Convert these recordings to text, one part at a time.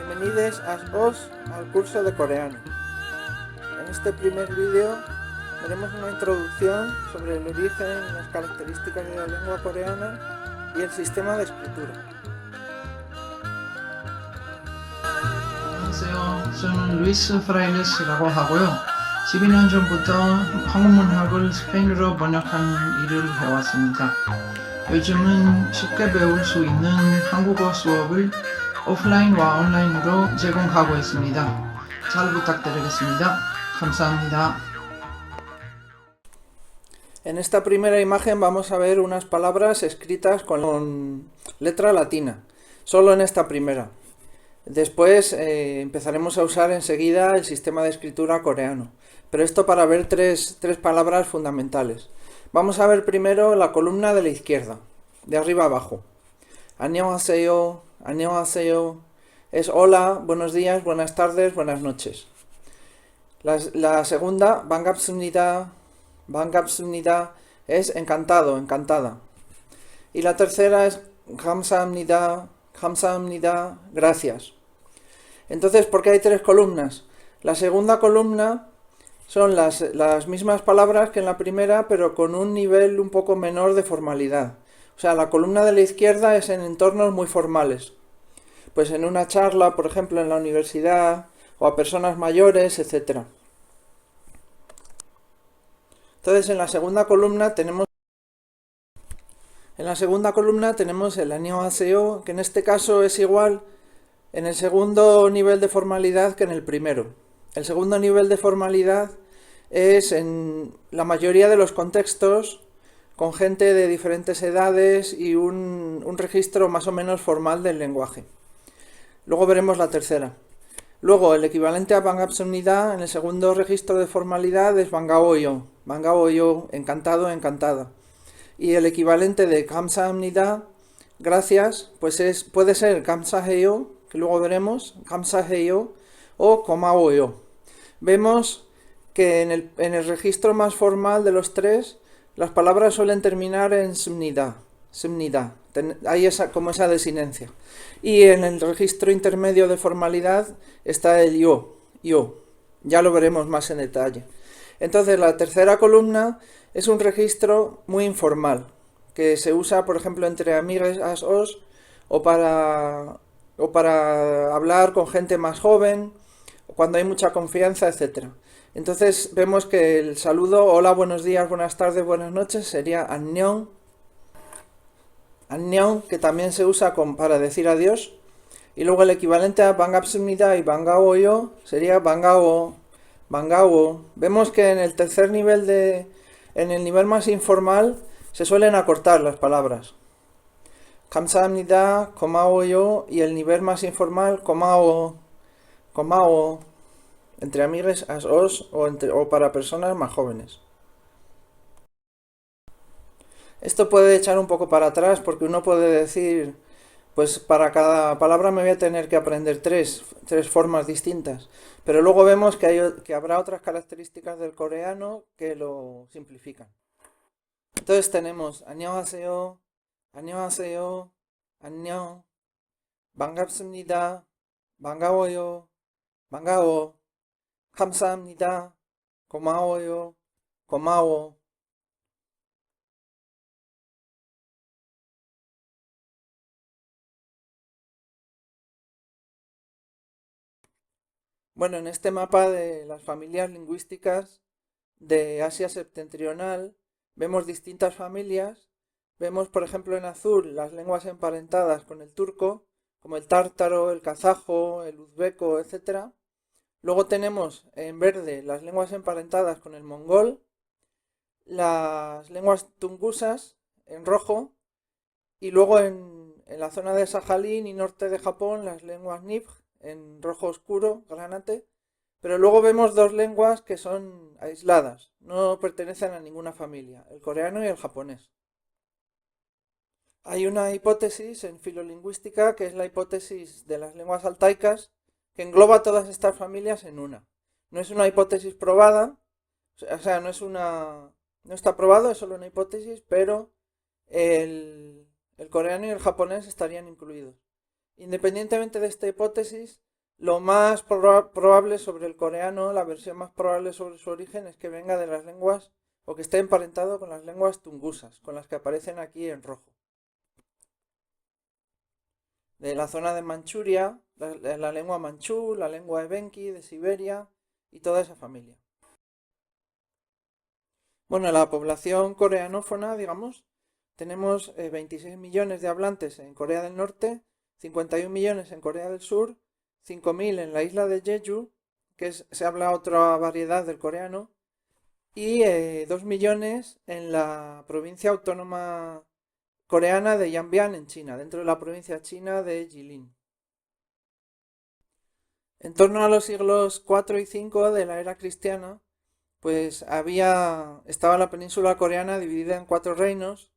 Bienvenidos al curso de coreano. En este primer vídeo veremos una introducción sobre el origen y las características de la lengua coreana y el sistema de escritura. 안녕하세요. 저는 루이스 프라이레스라고 하고요. 12년 전부터 한국문학을 스페인어로 번역하는 일을 해왔습니다. 요즘은 쉽게 배울 수 있는 한국어 수업을 오프라인과 온라인으로 제공하고 있습니다. 잘 부탁드리겠습니다. 감사합니다. En esta primera imagen vamos a ver unas palabras escritas con letra latina, solo en esta primera. Después empezaremos a usar enseguida el sistema de escritura coreano, pero esto para ver tres palabras fundamentales. Vamos a ver primero la columna de la izquierda, de arriba abajo. 안녕하세요, 안녕하세요 es hola, buenos días, buenas tardes, buenas noches. La segunda, 반갑습니다, 반갑습니다 es encantado, encantada. Y la tercera es 감사합니다, 감사합니다, gracias. Entonces, ¿por qué hay tres columnas? La segunda columna son las mismas palabras que en la primera, pero con un nivel un poco menor de formalidad. O sea, la columna de la izquierda es en entornos muy formales. Pues en una charla, por ejemplo, en la universidad, o a personas mayores, etc. Entonces, en la segunda columna tenemos el 안녕하세요, que en este caso es igual en el segundo nivel de formalidad que en el primero. El segundo nivel de formalidad es en la mayoría de los contextos con gente de diferentes edades y un registro más o menos formal del lenguaje. Luego veremos la tercera. Luego, el equivalente a 반갑습니다 en el segundo registro de formalidad es 반가워요, 반가워요, encantado, encantada. Y el equivalente de 감사합니다, gracias, pues puede ser 감사해요, que luego veremos, 감사해요, o 고마워요. Vemos que en el registro más formal de los tres, las palabras suelen terminar en 습니다, 습니다. Hay como esa desinencia. Y en el registro intermedio de formalidad está el yo. Ya lo veremos más en detalle. Entonces, la tercera columna es un registro muy informal, que se usa, por ejemplo, entre amigues o para hablar con gente más joven, cuando hay mucha confianza, etc. Entonces vemos que el saludo, hola, buenos días, buenas tardes, buenas noches, sería 안녕, 안녕, que también se usa para decir adiós. Y luego el equivalente a 반갑습니다 y 반가워요 sería 반가워, 반가워. Vemos que en el tercer nivel en el nivel más informal se suelen acortar las palabras. 감사합니다, 고마워요, y el nivel más informal, 고마워, 고마워, entre amigues o para personas más jóvenes. Esto puede echar un poco para atrás porque uno puede decir, pues para cada palabra me voy a tener que aprender tres formas distintas. Pero luego vemos que habrá otras características del coreano que lo simplifican. Entonces tenemos 안녕하세요, 안녕하세요, 안녕, 반갑습니다, 반가워요, 반가워, 감사합니다, 고마워요, 고마워. Bueno, en este mapa de las familias lingüísticas de Asia septentrional vemos distintas familias. Vemos, por ejemplo, en azul las lenguas emparentadas con el turco, como el tártaro, el kazajo, el uzbeco, etc. Luego tenemos en verde las lenguas emparentadas con el mongol, las lenguas tungusas en rojo, y luego en la zona de Sajalín y norte de Japón las lenguas Nipj en rojo oscuro, granate, pero luego vemos dos lenguas que son aisladas, no pertenecen a ninguna familia, el coreano y el japonés. Hay una hipótesis en filolingüística que es la hipótesis de las lenguas altaicas que engloba todas estas familias en una. No es una hipótesis probada, o sea, no está probado, es solo una hipótesis, pero el coreano y el japonés estarían incluidos. Independientemente de esta hipótesis, Lo más probable sobre el coreano, la versión más probable sobre su origen es que venga de las lenguas o que esté emparentado con las lenguas tungusas, con las que aparecen aquí en rojo. De la zona de Manchuria, la lengua manchú, la lengua evenki de Siberia y toda esa familia. Bueno, la población coreanófona, digamos, tenemos 26 millones de hablantes en Corea del Norte, 51 millones en Corea del Sur, 5.000 en la isla de Jeju, se habla otra variedad del coreano, y 2 millones en la provincia autónoma coreana de Yanbian en China, dentro de la provincia china de Jilin. En torno a los siglos 4 y 5 de la era cristiana, pues estaba la península coreana dividida en 4 reinos: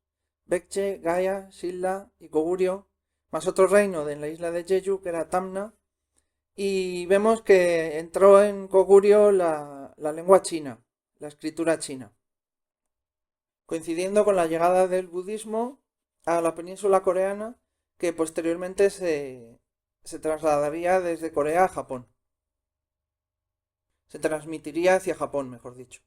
Baekje, Gaya, Shilla y Goguryeo, más otro reino en la isla de Jeju que era Tamna, y vemos que entró en Goguryeo la lengua china, la escritura china, coincidiendo con la llegada del budismo a la península coreana, que posteriormente se trasladaría desde Corea a Japón. Se transmitiría hacia Japón, mejor dicho.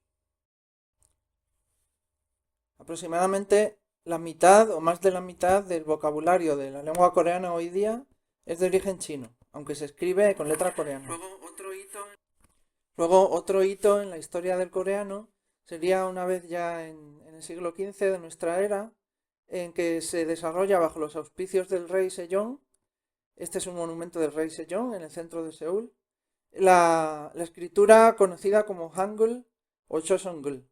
Aproximadamente la mitad o más de la mitad del vocabulario de la lengua coreana hoy día es de origen chino, aunque se escribe con letra coreana. Luego, otro hito en la historia del coreano sería una vez ya en el siglo XV de nuestra era, en que se desarrolla bajo los auspicios del rey Sejong. Este es un monumento del rey Sejong en el centro de Seúl. La escritura conocida como Hangul o Choseongul,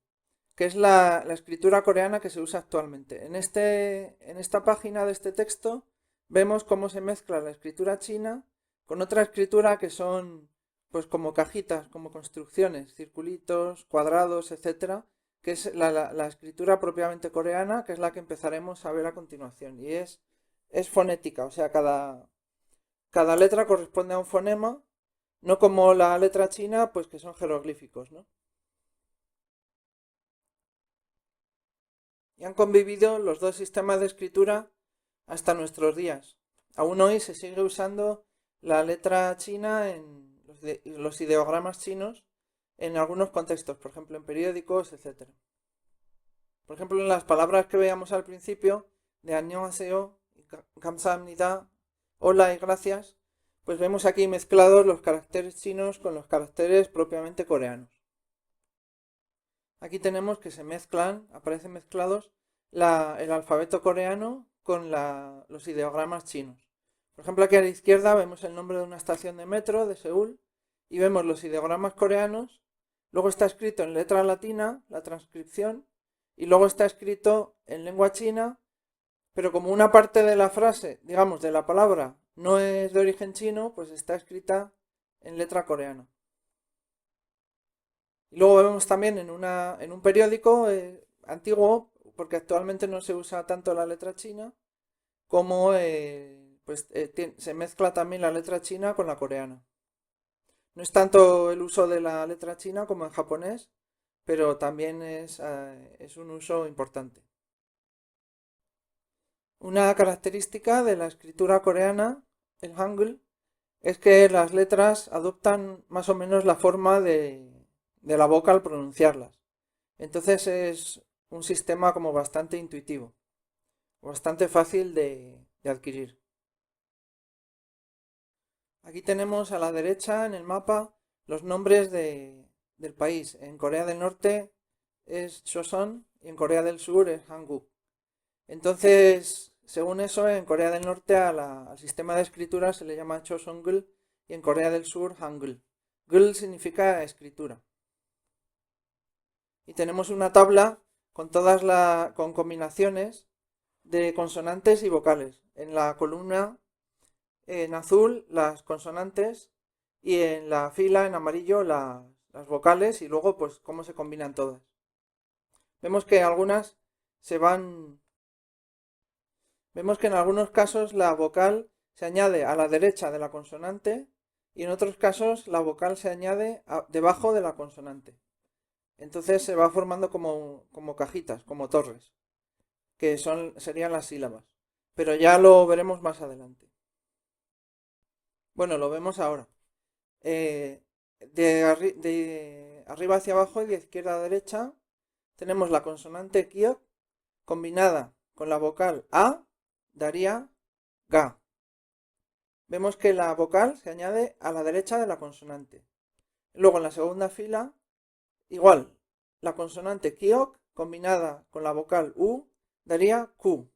que es la escritura coreana que se usa actualmente. En esta página de este texto vemos cómo se mezcla la escritura china con otra escritura que son pues como cajitas, como construcciones, circulitos, cuadrados, etcétera, que es la escritura propiamente coreana, que es la que empezaremos a ver a continuación. Y es fonética, o sea, cada letra corresponde a un fonema, no como la letra china, pues que son jeroglíficos, ¿no? Y han convivido los dos sistemas de escritura hasta nuestros días. Aún hoy se sigue usando la letra china en los ideogramas chinos en algunos contextos, por ejemplo en periódicos, etc. Por ejemplo, en las palabras que veíamos al principio de annyeonghaseyo, 감사합니다, hola y gracias, pues vemos aquí mezclados los caracteres chinos con los caracteres propiamente coreanos. Aquí tenemos que aparecen mezclados el alfabeto coreano con los ideogramas chinos. Por ejemplo, aquí a la izquierda vemos el nombre de una estación de metro de Seúl y vemos los ideogramas coreanos. Luego está escrito en letra latina, la transcripción, y luego está escrito en lengua china, pero como una parte de la frase, digamos, de la palabra, no es de origen chino, pues está escrita en letra coreana. Y luego vemos también en un periódico antiguo, porque actualmente no se usa tanto la letra china, como se mezcla también la letra china con la coreana. No es tanto el uso de la letra china como en japonés, pero también es un uso importante. Una característica de la escritura coreana, el Hangul, es que las letras adoptan más o menos la forma de la boca al pronunciarlas. Entonces es un sistema como bastante intuitivo, bastante fácil de adquirir. Aquí tenemos a la derecha en el mapa los nombres del país. En Corea del Norte es Choson y en Corea del Sur es Hanguk. Entonces, según eso, en Corea del Norte al sistema de escritura se le llama Choseongul y en Corea del Sur Hangul. Gul significa escritura. Y tenemos una tabla con con combinaciones de consonantes y vocales. En la columna en azul las consonantes y en la fila en amarillo las vocales, y luego pues cómo se combinan todas. Vemos que algunas Vemos que en algunos casos la vocal se añade a la derecha de la consonante y en otros casos la vocal se añade debajo de la consonante. Entonces se va formando como cajitas, como torres, que serían las sílabas. Pero ya lo veremos más adelante. Bueno, lo vemos ahora. de arriba hacia abajo y de izquierda a derecha, tenemos la consonante kiok combinada con la vocal a, daría ga. Vemos que la vocal se añade a la derecha de la consonante. Luego en la segunda fila, igual, la consonante kiok combinada con la vocal u daría ku,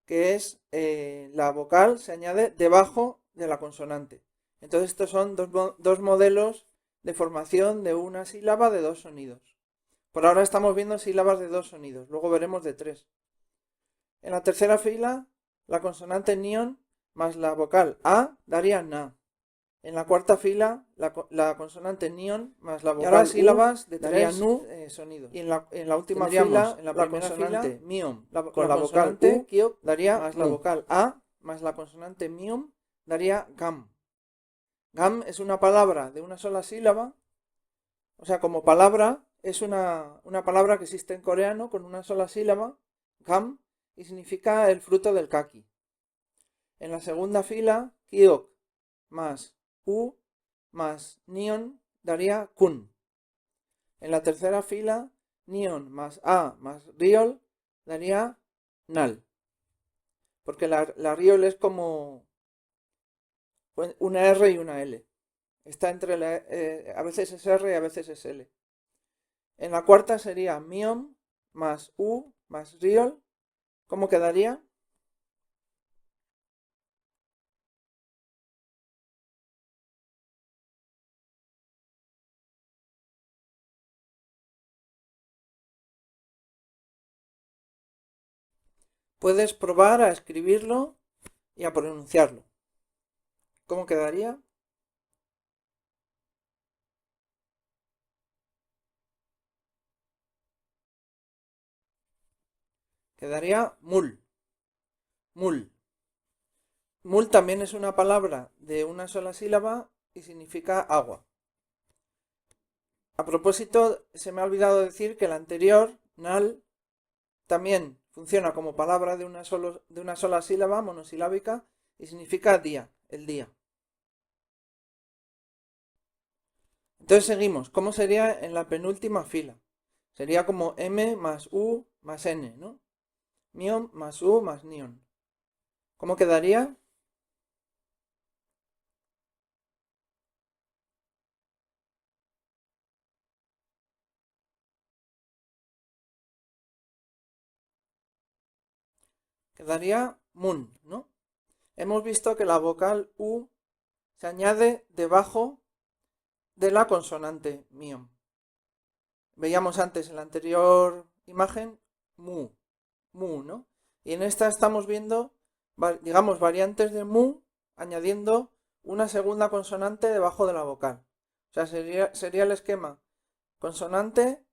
que es la vocal se añade debajo de la consonante. Entonces estos son dos modelos de formación de una sílaba de dos sonidos. Por ahora estamos viendo sílabas de dos sonidos, luego veremos de tres. En la tercera fila, la consonante nion más la vocal a daría na. En la cuarta fila, la consonante nion más la vocal sílabas de tres sonidos. Y en la última fila, en la consonante mion con la vocal u daría más la vocal a más la consonante mion daría gam. Gam es una palabra de una sola sílaba, o sea, como palabra es una palabra que existe en coreano con una sola sílaba, gam, y significa el fruto del kaki. En la segunda fila, kiok más u más nion daría kun. En la tercera fila, nion más a más riol daría nal. Porque la riol es como una R y una L. Está entre a veces es R y a veces es L. En la cuarta sería mion más u más riol. ¿Cómo quedaría? Puedes probar a escribirlo y a pronunciarlo. ¿Cómo quedaría? Quedaría mul. Mul. Mul también es una palabra de una sola sílaba y significa agua. A propósito, se me ha olvidado decir que el anterior, nal, también funciona como palabra de una sola sílaba monosilábica y significa día, el día. Entonces seguimos. ¿Cómo sería en la penúltima fila? Sería como m más u más n, ¿no? Mion más u más nion. ¿Cómo quedaría? Quedaría mun, ¿no? Hemos visto que la vocal u se añade debajo de la consonante mion. Veíamos antes en la anterior imagen mu, ¿no? Y en esta estamos viendo, digamos, variantes de mu añadiendo una segunda consonante debajo de la vocal. O sea, sería el esquema consonante,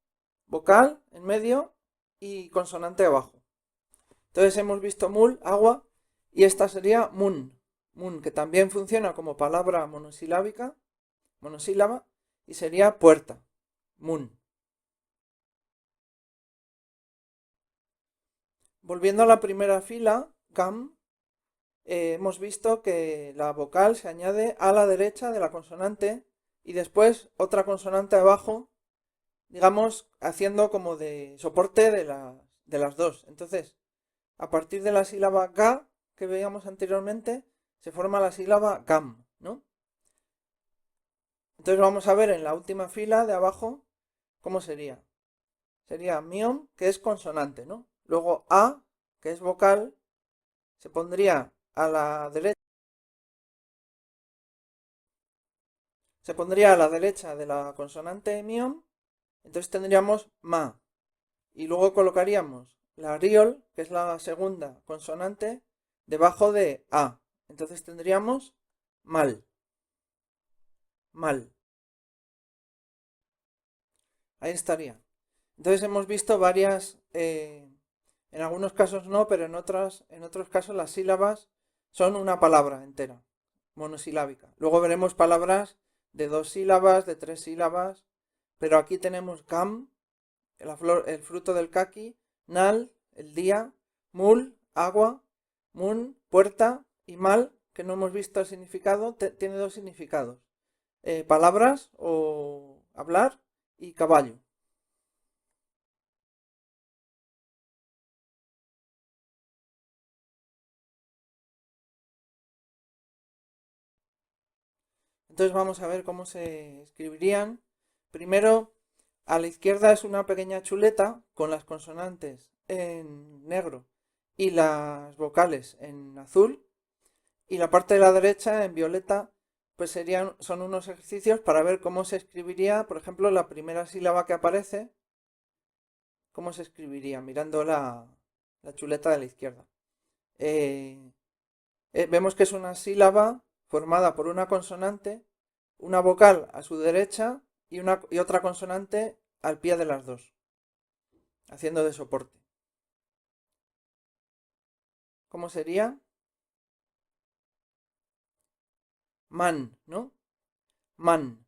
vocal en medio y consonante abajo. Entonces hemos visto mul, agua, y esta sería mun, que también funciona como palabra monosílaba, y sería puerta, mun. Volviendo a la primera fila, gam, hemos visto que la vocal se añade a la derecha de la consonante y después otra consonante abajo, digamos, haciendo como de soporte de las dos. Entonces, a partir de la sílaba ga que veíamos anteriormente, se forma la sílaba gam, ¿no? Entonces vamos a ver en la última fila de abajo cómo sería. Sería mion, que es consonante, ¿no? Luego a, que es vocal, se pondría a la derecha. Se pondría a la derecha de la consonante mion, entonces tendríamos ma. Y luego colocaríamos la riol, que es la segunda consonante, debajo de a. Entonces tendríamos mal. Mal. Ahí estaría. Entonces hemos visto varias, en algunos casos no, pero en otros casos las sílabas son una palabra entera, monosilábica. Luego veremos palabras de 2 sílabas, de 3 sílabas, pero aquí tenemos gam, el fruto del kaki, nal, el día, mul, agua, mun, puerta, y mal, que no hemos visto el significado, tiene 2 significados. palabras o hablar y caballo. Entonces vamos a ver cómo se escribirían. Primero, a la izquierda es una pequeña chuleta con las consonantes en negro y las vocales en azul. Y la parte de la derecha en violeta, pues son unos ejercicios para ver cómo se escribiría, por ejemplo, la primera sílaba que aparece, cómo se escribiría, mirando la chuleta de la izquierda. Eh, Vemos que es una sílaba formada por una consonante, una vocal a su derecha y otra consonante al pie de las dos, haciendo de soporte. ¿Cómo sería? Man, ¿no? Man.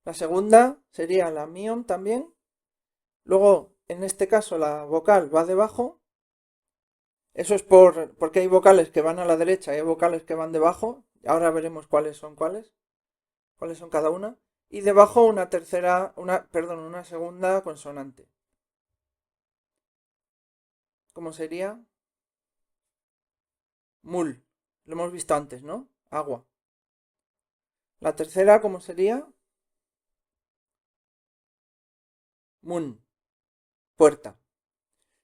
La segunda sería la mion también. Luego, en este caso, la vocal va debajo. Eso es porque hay vocales que van a la derecha y hay vocales que van debajo. Ahora veremos cuáles son cada una. Y debajo una segunda consonante. ¿Cómo sería? Mul. Lo hemos visto antes, ¿no? Agua. La tercera, ¿cómo sería? Mun. Puerta.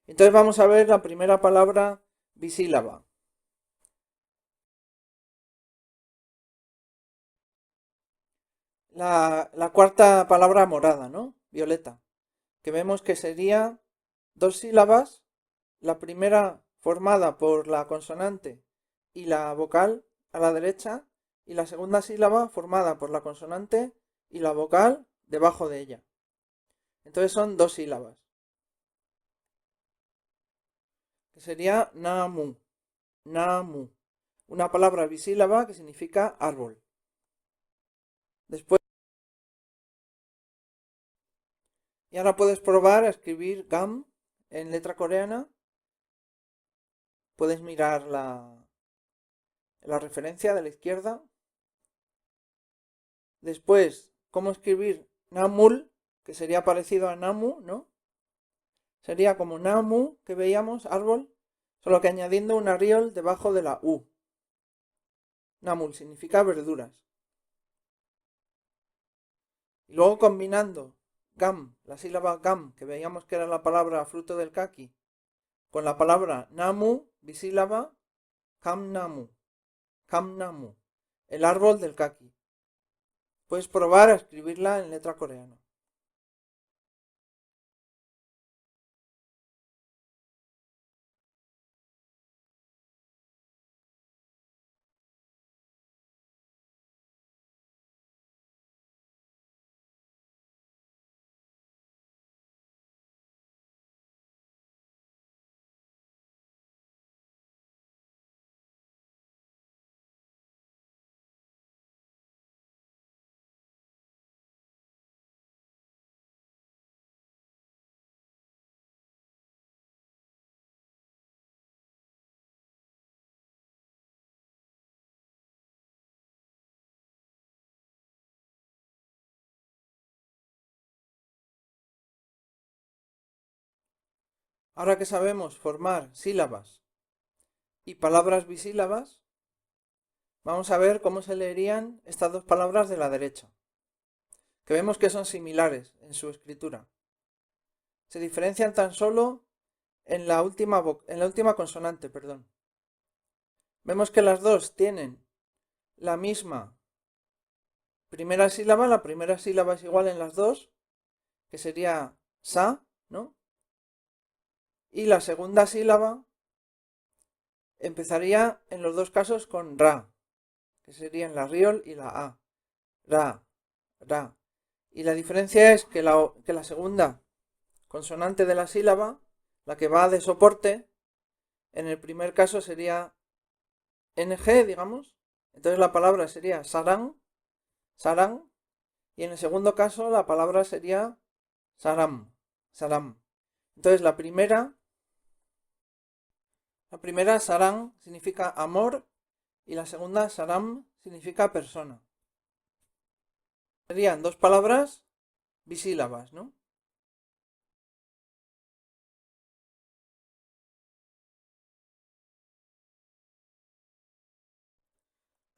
Entonces vamos a ver la primera palabra bisílaba. La cuarta palabra morada, ¿no? Violeta. Que vemos que sería dos sílabas. La primera formada por la consonante y la vocal a la derecha. Y la segunda sílaba formada por la consonante y la vocal debajo de ella. Entonces son dos sílabas. Que sería namu. Namu. Una palabra bisílaba que significa árbol. Después, y ahora puedes probar a escribir gam en letra coreana. Puedes mirar la referencia de la izquierda. Después, cómo escribir namul, que sería parecido a namu, ¿no? Sería como namu, que veíamos, árbol, solo que añadiendo una riol debajo de la u. Namul significa verduras. Y luego combinando gam, la sílaba gam, que veíamos que era la palabra fruto del kaki, con la palabra namu, bisílaba, kamnamu, kamnamu, el árbol del kaki. Puedes probar a escribirla en letra coreana. Ahora que sabemos formar sílabas y palabras bisílabas, vamos a ver cómo se leerían estas dos palabras de la derecha, que vemos que son similares en su escritura. Se diferencian tan solo en la última consonante, perdón. Vemos que las dos tienen la misma primera sílaba, la primera sílaba es igual en las dos, que sería sa, ¿no? Y la segunda sílaba empezaría en los dos casos con ra, que serían la riol y la a. Ra, ra. Y la diferencia es que la segunda consonante de la sílaba, la que va de soporte, en el primer caso sería ng, digamos. Entonces la palabra sería sarang, sarang. Y en el segundo caso la palabra sería saram, saram. Entonces la primera sarang significa amor y la segunda saram significa persona. Serían dos palabras bisílabas, ¿no?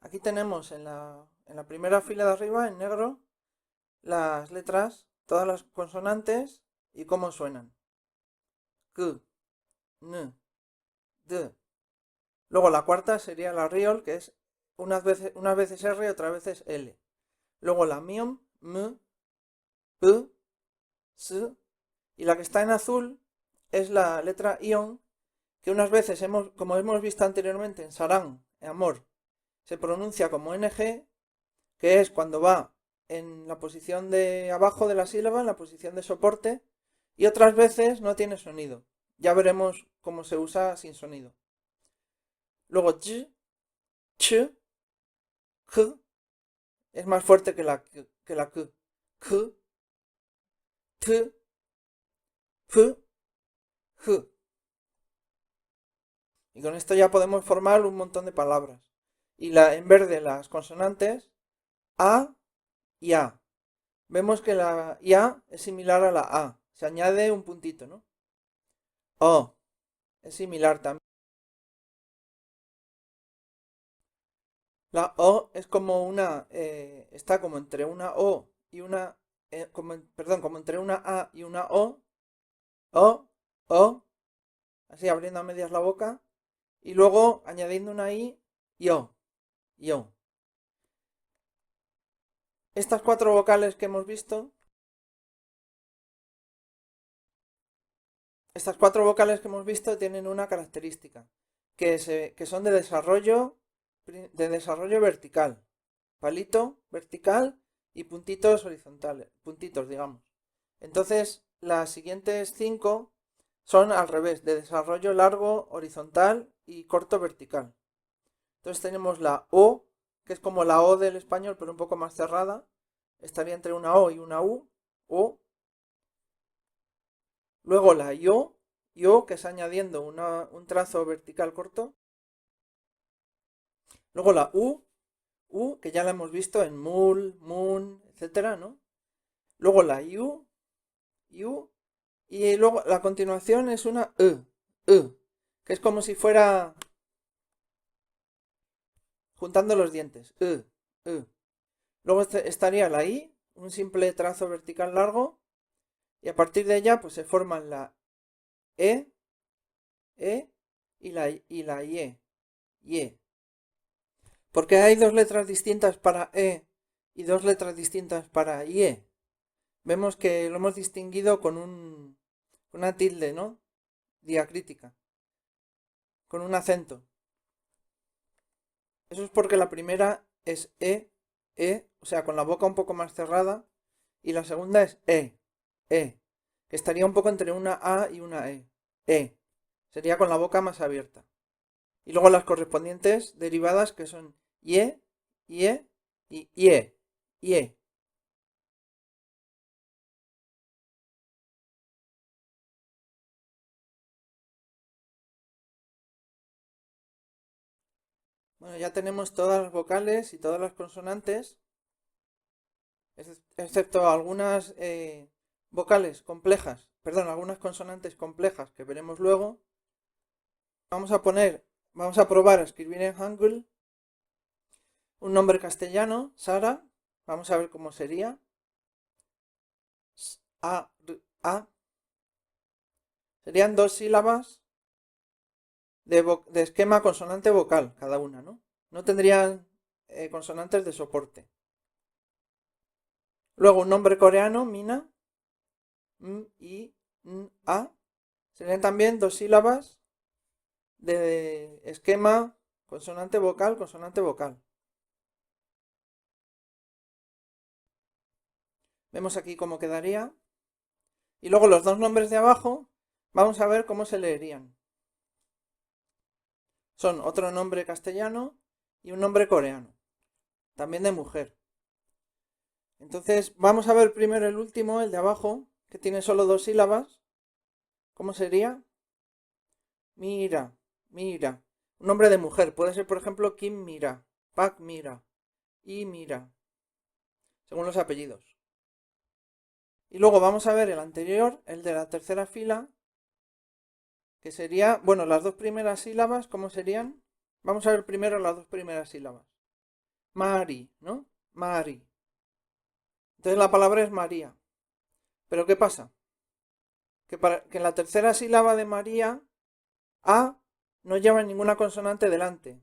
Aquí tenemos en la primera fila de arriba, en negro, las letras, todas las consonantes y cómo suenan. K, N, D. Luego la cuarta sería la riol, que es unas veces R y otras veces L. Luego la miom, M, P, S. Y la que está en azul es la letra ion, que unas veces, como hemos visto anteriormente en sarán, en amor, se pronuncia como NG, que es cuando va en la posición de abajo de la sílaba, en la posición de soporte, y otras veces no tiene sonido. Ya veremos cómo se usa sin sonido. Luego ch, ch, k, es más fuerte que la k. K, t, p, j. Y con esto ya podemos formar un montón de palabras. Y en verde las consonantes, a y a. Vemos que la ya es similar a la a. Se añade un puntito, ¿no? O es similar también. La O es como está como entre una O y una, perdón, como entre una A y una O. O, O, así abriendo a medias la boca. Y luego añadiendo una I, yo, yo. Estas cuatro vocales que hemos visto, tienen una característica, que son de desarrollo vertical. Palito vertical y puntitos horizontales, puntitos, digamos. Entonces, las siguientes 5 son al revés, de desarrollo largo horizontal y corto vertical. Entonces tenemos la O, que es como la O del español, pero un poco más cerrada. Estaría entre una O y una U, O. Luego la yo, que es añadiendo un trazo vertical corto. Luego la U, que ya la hemos visto en mul, moon, etcétera, ¿no? Luego la U, y luego la continuación es una que es como si fuera juntando los dientes. Luego estaría la I, un simple trazo vertical largo, y a partir de ella pues se forman la E y la Y. Porque hay dos letras distintas para y dos letras distintas para Y. Vemos que lo hemos distinguido con una tilde, ¿no? Diacrítica, con un acento. Eso es porque la primera es o sea, con la boca un poco más cerrada, y la segunda es que estaría un poco entre una A y una E. Sería con la boca más abierta. Y luego las correspondientes derivadas que son ye, ye y ye. Bueno, ya tenemos todas las vocales y todas las consonantes, excepto algunas vocales complejas, perdón, algunas consonantes complejas que veremos luego. Vamos a probar a escribir en Hangul un nombre castellano, Sara. Vamos a ver cómo sería. A. Serían dos sílabas de esquema consonante vocal cada una, ¿no? No tendrían consonantes de soporte. Luego un nombre coreano, Mina, I, A. Serían también dos sílabas de esquema consonante vocal, consonante vocal. Vemos aquí cómo quedaría. Y luego los dos nombres de abajo, vamos a ver cómo se leerían. Son otro nombre castellano y un nombre coreano, también de mujer. Entonces vamos a ver primero el último, el de abajo, que tiene solo dos sílabas. ¿Cómo sería? Mira, mira. Un nombre de mujer. Puede ser, por ejemplo, Kim Mira, Pak Mira y Mira. según los apellidos. Y luego vamos a ver el anterior, el de la tercera fila, que sería, bueno, las dos primeras sílabas, ¿cómo serían? Vamos a ver primero las dos primeras sílabas. Mari, ¿no? Mari. Entonces la palabra es María. ¿Pero qué pasa? Que en la tercera sílaba de María, A no lleva ninguna consonante delante.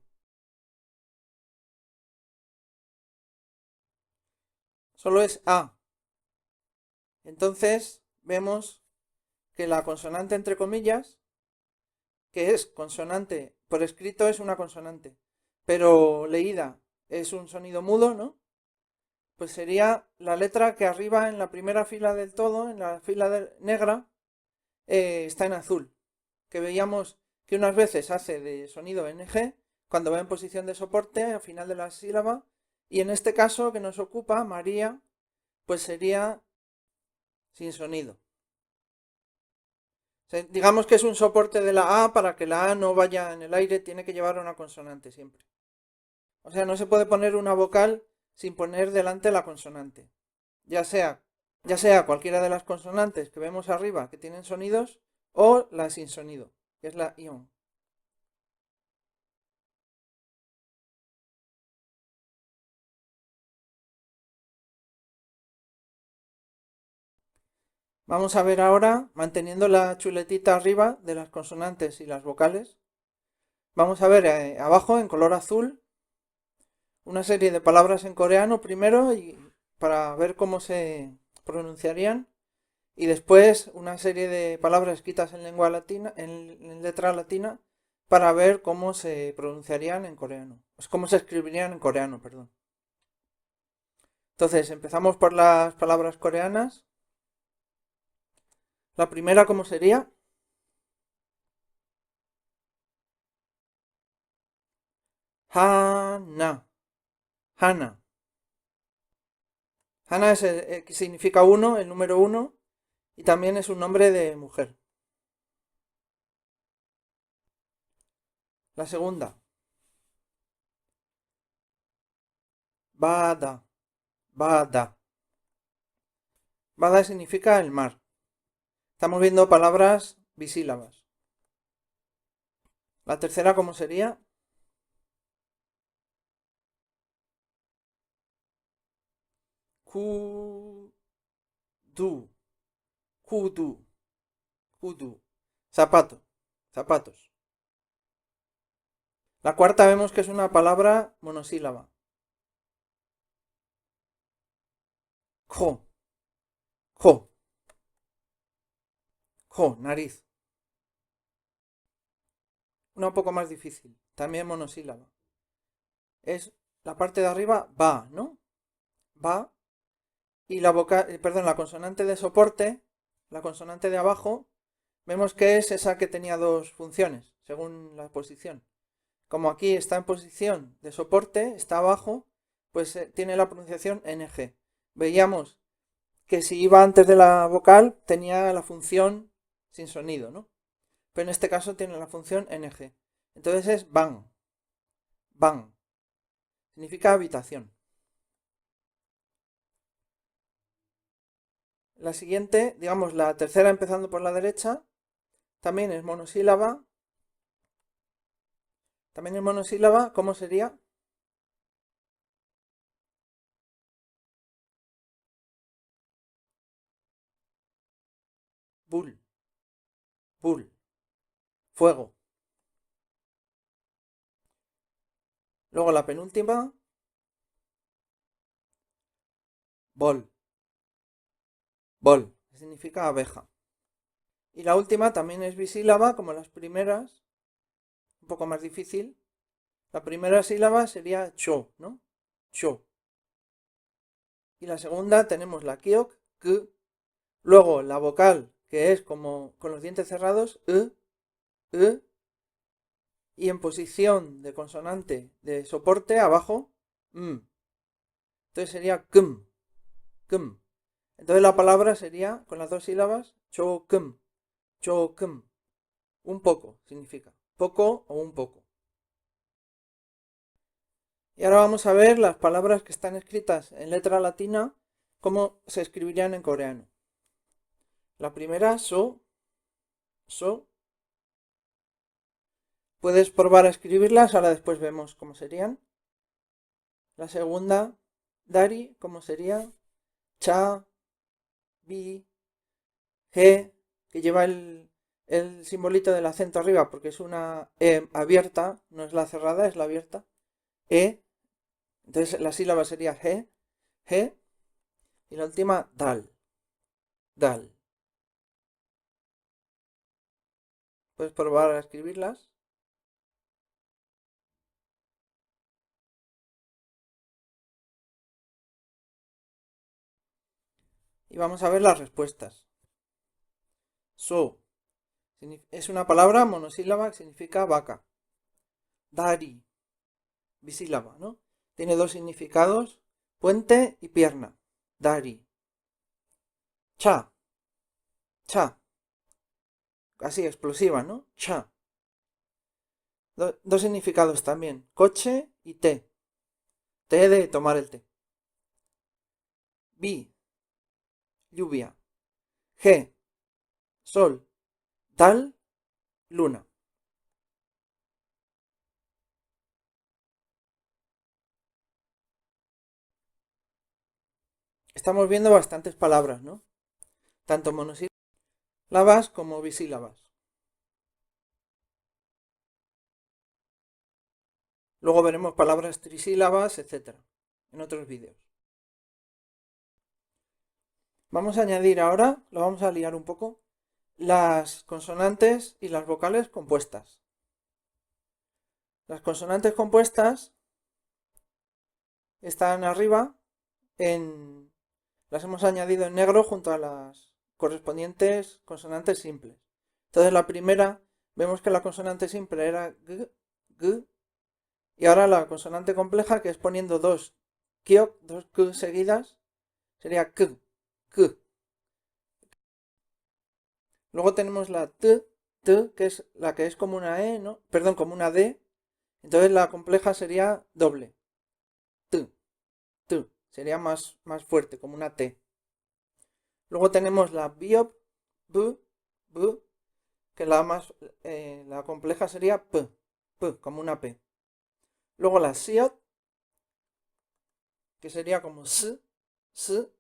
Solo es A. Entonces vemos que la consonante entre comillas, que es consonante, por escrito es una consonante, pero leída es un sonido mudo, ¿no? Pues sería la letra que arriba en la primera fila del todo, en la fila negra, está en azul. Que veíamos que unas veces hace de sonido NG cuando va en posición de soporte al final de la sílaba. Y en este caso que nos ocupa, María, pues sería sin sonido. O sea, digamos que es un soporte de la A para que la A no vaya en el aire, tiene que llevar una consonante siempre. O sea, no se puede poner una vocal sin poner delante la consonante. Ya sea, ya sea cualquiera de las consonantes que vemos arriba que tienen sonidos o la sin sonido, que es la ion. Vamos a ver ahora, manteniendo la chuletita arriba de las consonantes y las vocales, vamos a ver abajo en color azul una serie de palabras en coreano primero y para ver cómo se pronunciarían y después una serie de palabras escritas en lengua latina, en letra latina para ver cómo se pronunciarían en coreano, pues cómo se escribirían en coreano, perdón. Entonces empezamos por las palabras coreanas. La primera, ¿cómo sería? Hana. Hana. Hana es que significa uno, el número uno, y también es un nombre de mujer. La segunda, Bada. Bada. Bada significa el mar. Estamos viendo palabras bisílabas. La tercera, ¿cómo sería? Kudu. Kudu. Kudu. Zapato. Zapatos. La cuarta vemos que es una palabra monosílaba. Jo. Jo. Jo. Nariz. Una un poco más difícil. También monosílaba. Es la parte de arriba, va, ¿no? Va. Y la perdón, la consonante de soporte, la consonante de abajo, vemos que es esa que tenía dos funciones, según la posición. Como aquí está en posición de soporte, está abajo, pues tiene la pronunciación NG. Veíamos que si iba antes de la vocal tenía la función sin sonido, ¿no? Pero en este caso tiene la función NG. Entonces es van. Van. Significa habitación. La siguiente, digamos la tercera empezando por la derecha, también es monosílaba. También es monosílaba, ¿cómo sería? Bull. Bull. Fuego. Luego la penúltima, bol. Bol, que significa abeja. Y la última también es bisílaba, como las primeras, un poco más difícil. La primera sílaba sería cho, ¿no? Cho. Y la segunda tenemos la kiok, k. Luego la vocal, que es como con los dientes cerrados, e. Y en posición de consonante de soporte abajo, m. Entonces sería km, km. Entonces la palabra sería, con las dos sílabas, cho km, cho km. Un poco significa, poco o un poco. Y ahora vamos a ver las palabras que están escritas en letra latina, cómo se escribirían en coreano. La primera, so. Puedes probar a escribirlas, ahora después vemos cómo serían. La segunda, dari, ¿cómo sería? Cha, bi, ge, que lleva el simbolito del acento arriba porque es una E abierta, no es la cerrada, es la abierta. E, entonces la sílaba sería ge, ge, y la última, dal, dal. Puedes probar a escribirlas. Y vamos a ver las respuestas. So, es una palabra monosílaba que significa vaca. Dari, bisílaba, ¿no? Tiene dos significados, puente y pierna. Dari. Cha, cha. Así, explosiva, ¿no? Cha. Dos significados también, coche y té. Té de tomar el té. Bi, lluvia. Ge, sol. Dal, luna. Estamos viendo bastantes palabras, ¿no? Tanto monosílabas como bisílabas. Luego veremos palabras trisílabas, etc. en otros vídeos. Vamos a añadir ahora, lo vamos a liar un poco, las consonantes y las vocales compuestas. Las consonantes compuestas están arriba, las hemos añadido en negro junto a las correspondientes consonantes simples. Entonces la primera, vemos que la consonante simple era g, g, y ahora la consonante compleja, que es poniendo dos kiok, dos k seguidas, sería k, k. Luego tenemos la t, que es la que es como una e, ¿no? Perdón, como una d. Entonces la compleja sería doble. T, t. Sería más fuerte, como una t. Luego tenemos la biop, b, b, que la compleja sería p, p, como una p. Luego la siot, que sería como s, s.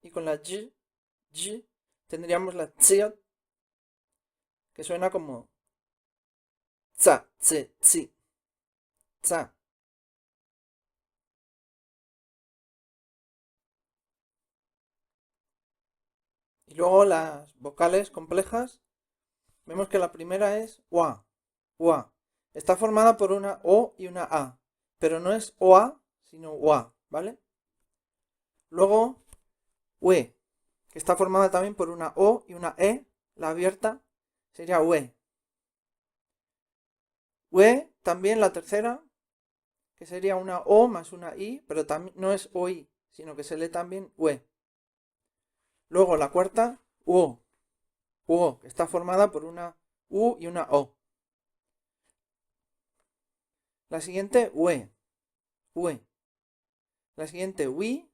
Y con la y, tendríamos la tsiot, que suena como tsa, tsi, tsi, tsa. Y luego las vocales complejas, vemos que la primera es wa, wa. Está formada por una o y una a, pero no es oa, sino wa, ¿vale? Luego, we, que está formada también por una o y una e, la abierta, sería we. We, también la tercera, que sería una o más una i, pero también no es oi, sino que se lee también we. Luego la cuarta, uo, que está formada por una u y una o. La siguiente, ue. La siguiente, wi.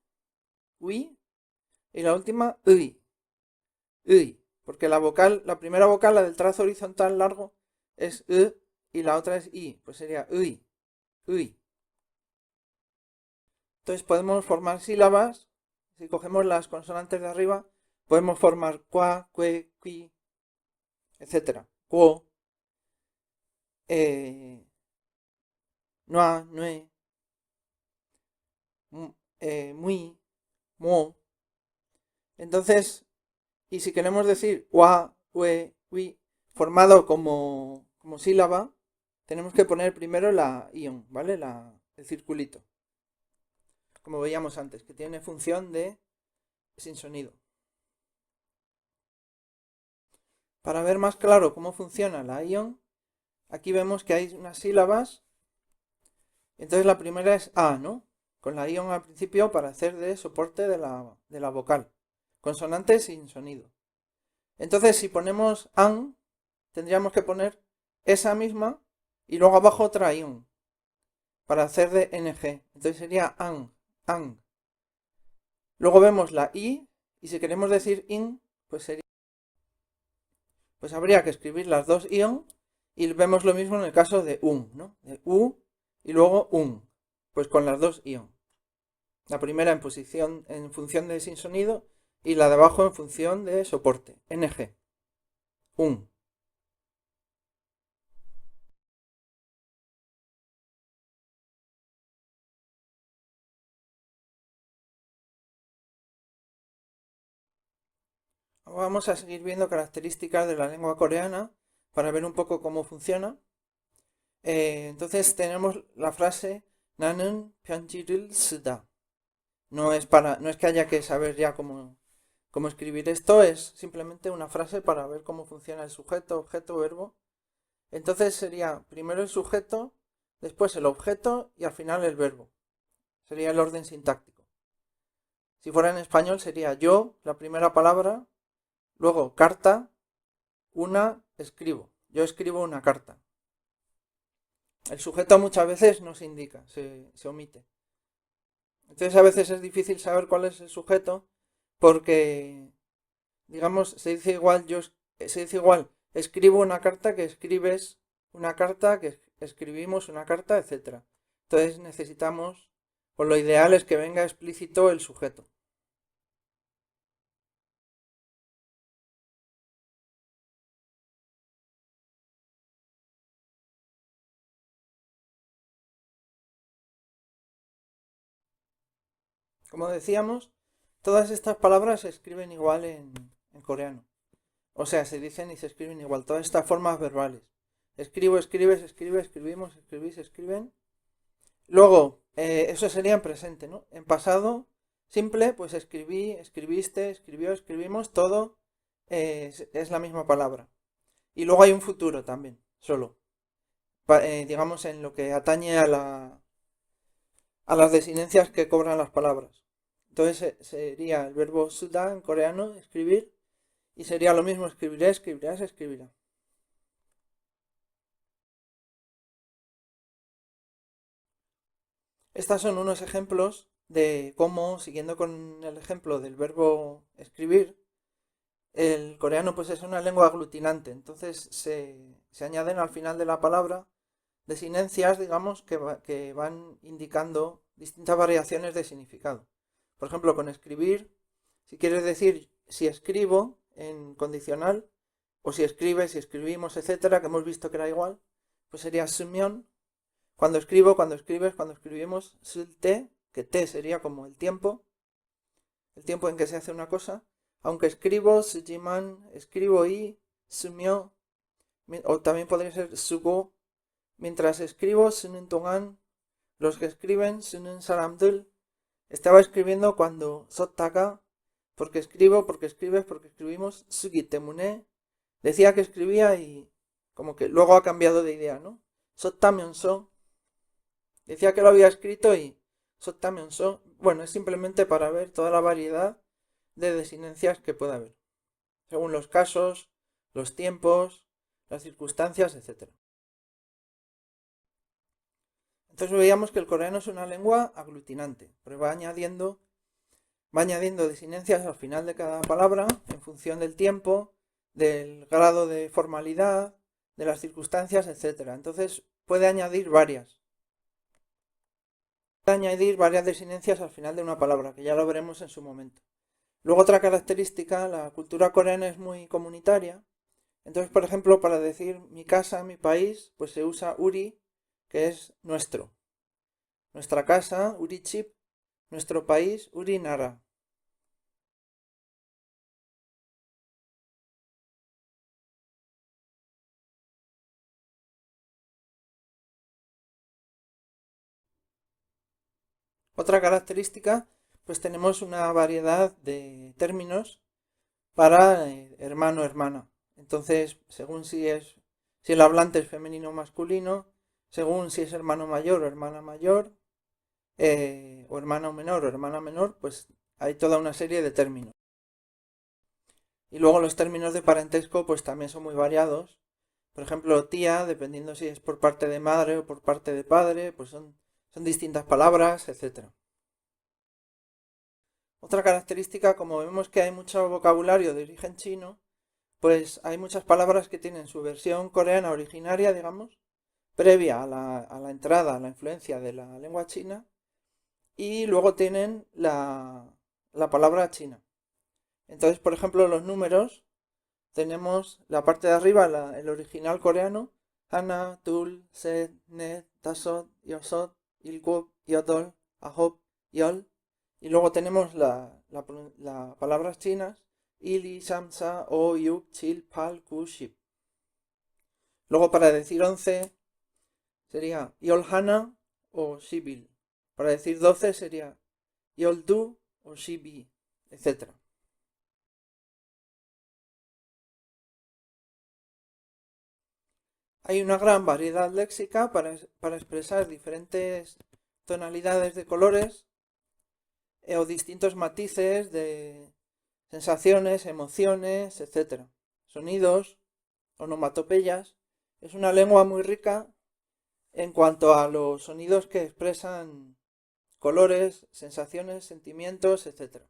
Y la última, ui. Porque la primera vocal, la del trazo horizontal largo, es y la otra es i. Pues sería ui. Entonces podemos formar sílabas. Si cogemos las consonantes de arriba, podemos formar qua, que, qui, etc. Quo, noa, nue, muy, mo. Entonces, y si queremos decir wa, we, wi, formado como sílaba, tenemos que poner primero la ion, ¿vale? El circulito. Como veíamos antes, que tiene función de sin sonido. Para ver más claro cómo funciona la ion, aquí vemos que hay unas sílabas. Entonces la primera es a, ¿no? Con la ion al principio para hacer de soporte de la vocal. Consonante sin sonido. Entonces si ponemos an, tendríamos que poner esa misma, y luego abajo otra ion para hacer de ng. Entonces sería ang. Luego vemos la i y si queremos decir in, pues habría que escribir las dos ion y vemos lo mismo en el caso de ¿no? De u y luego pues con las dos ion. La primera en función de sin sonido y la de abajo en función de soporte, ng, un. Vamos a seguir viendo características de la lengua coreana para ver un poco cómo funciona. Entonces tenemos la frase 나는 편지를 쓰다. No es que haya que saber ya cómo escribir esto, es simplemente una frase para ver cómo funciona el sujeto, objeto, verbo. Entonces sería primero el sujeto, después el objeto y al final el verbo. Sería el orden sintáctico. Si fuera en español sería yo, la primera palabra, luego carta, escribo. Yo escribo una carta. El sujeto muchas veces no se indica, se omite. Entonces a veces es difícil saber cuál es el sujeto porque, digamos, se dice igual escribo una carta que escribes una carta que escribimos una carta, etc. Entonces necesitamos, o lo ideal es que venga explícito el sujeto. Como decíamos, todas estas palabras se escriben igual en coreano. O sea, se dicen y se escriben igual. Todas estas formas verbales. Escribo, escribes, escribe, escribimos, escribís, escriben. Luego, eso sería en presente, ¿no? En pasado simple, pues escribí, escribiste, escribió, escribimos, todo es la misma palabra. Y luego hay un futuro también, solo. Digamos en lo que atañe a las desinencias que cobran las palabras. Entonces sería el verbo suda en coreano, escribir, y sería lo mismo escribiré, escribirás, escribirá. Estos son unos ejemplos de cómo, siguiendo con el ejemplo del verbo escribir, el coreano pues es una lengua aglutinante, entonces se añaden al final de la palabra desinencias, digamos, que van indicando distintas variaciones de significado. Por ejemplo, con escribir, si quieres decir si escribo en condicional, o si escribes, si escribimos, etcétera, que hemos visto que era igual, pues sería sumión. Cuando escribo, cuando escribes, cuando escribimos, sulté, que te sería como el tiempo en que se hace una cosa. Aunque escribo, sujiman, escribo y, sumió, o también podría ser sugo. Mientras escribo, sunen tongan, los que escriben, sunen saramdul. Estaba escribiendo cuando sottaka, porque escribo, porque escribes, porque escribimos, sugi temune. Decía que escribía y como que luego ha cambiado de idea, ¿no? Sotamionso. Decía que lo había escrito y sotamionso. Bueno, es simplemente para ver toda la variedad de desinencias que pueda haber, según los casos, los tiempos, las circunstancias, etc. Entonces veíamos que el coreano es una lengua aglutinante, pero va añadiendo desinencias al final de cada palabra en función del tiempo, del grado de formalidad, de las circunstancias, etc. Entonces puede añadir varias desinencias al final de una palabra, que ya lo veremos en su momento. Luego otra característica, la cultura coreana es muy comunitaria. Entonces, por ejemplo, para decir mi casa, mi país, pues se usa uri, que es nuestro. Nuestra casa, uri chip, nuestro país, uri nara. Otra característica, pues tenemos una variedad de términos para hermano, hermana. Entonces, según si el hablante es femenino o masculino, según si es hermano mayor o hermana mayor, o hermano menor o hermana menor, pues hay toda una serie de términos. Y luego los términos de parentesco pues también son muy variados. Por ejemplo, tía, dependiendo si es por parte de madre o por parte de padre, pues son distintas palabras, etc. Otra característica, como vemos que hay mucho vocabulario de origen chino, pues hay muchas palabras que tienen su versión coreana originaria, digamos, previa a la entrada, a la influencia de la lengua china, y luego tienen la palabra china. Entonces, por ejemplo, los números, tenemos la parte de arriba, el original coreano, Hana, Tul, Set, Net, Tasot, Yosot, Ilgup, Yodol, Ahop, Yol. Y luego tenemos las palabras chinas, Ili, Shamsa, O, Yuk, Chil, Pal, Ku, Ship. Luego para decir 11 sería Yolhana o Shibil. Para decir 12 sería Yoldu o Shibi, etc. Hay una gran variedad léxica para expresar diferentes tonalidades de colores o distintos matices de sensaciones, emociones, etc. Sonidos, onomatopeyas. Es una lengua muy rica en cuanto a los sonidos que expresan colores, sensaciones, sentimientos, etc.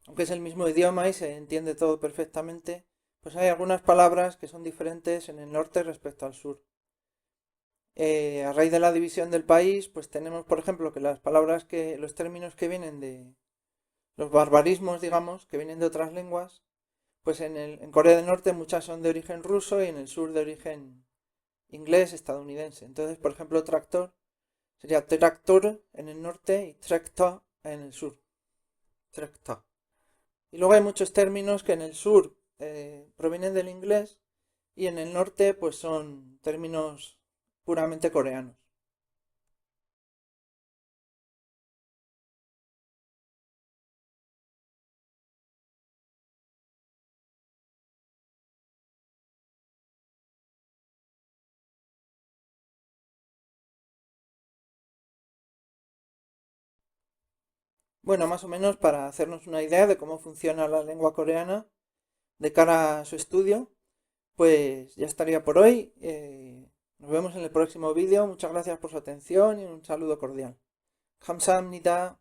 Aunque es el mismo idioma y se entiende todo perfectamente, pues hay algunas palabras que son diferentes en el norte respecto al sur. A raíz de la división del país, pues tenemos, por ejemplo, que los términos que vienen de los barbarismos, digamos, que vienen de otras lenguas, pues en Corea del Norte muchas son de origen ruso y en el sur de origen inglés, estadounidense. Entonces, por ejemplo, tractor sería tractor en el norte y tractor en el sur. Tractor. Y luego hay muchos términos que en el sur provienen del inglés y en el norte pues son términos puramente coreanos. Bueno, más o menos para hacernos una idea de cómo funciona la lengua coreana de cara a su estudio, pues ya estaría por hoy. Nos vemos en el próximo vídeo. Muchas gracias por su atención y un saludo cordial. 감사합니다.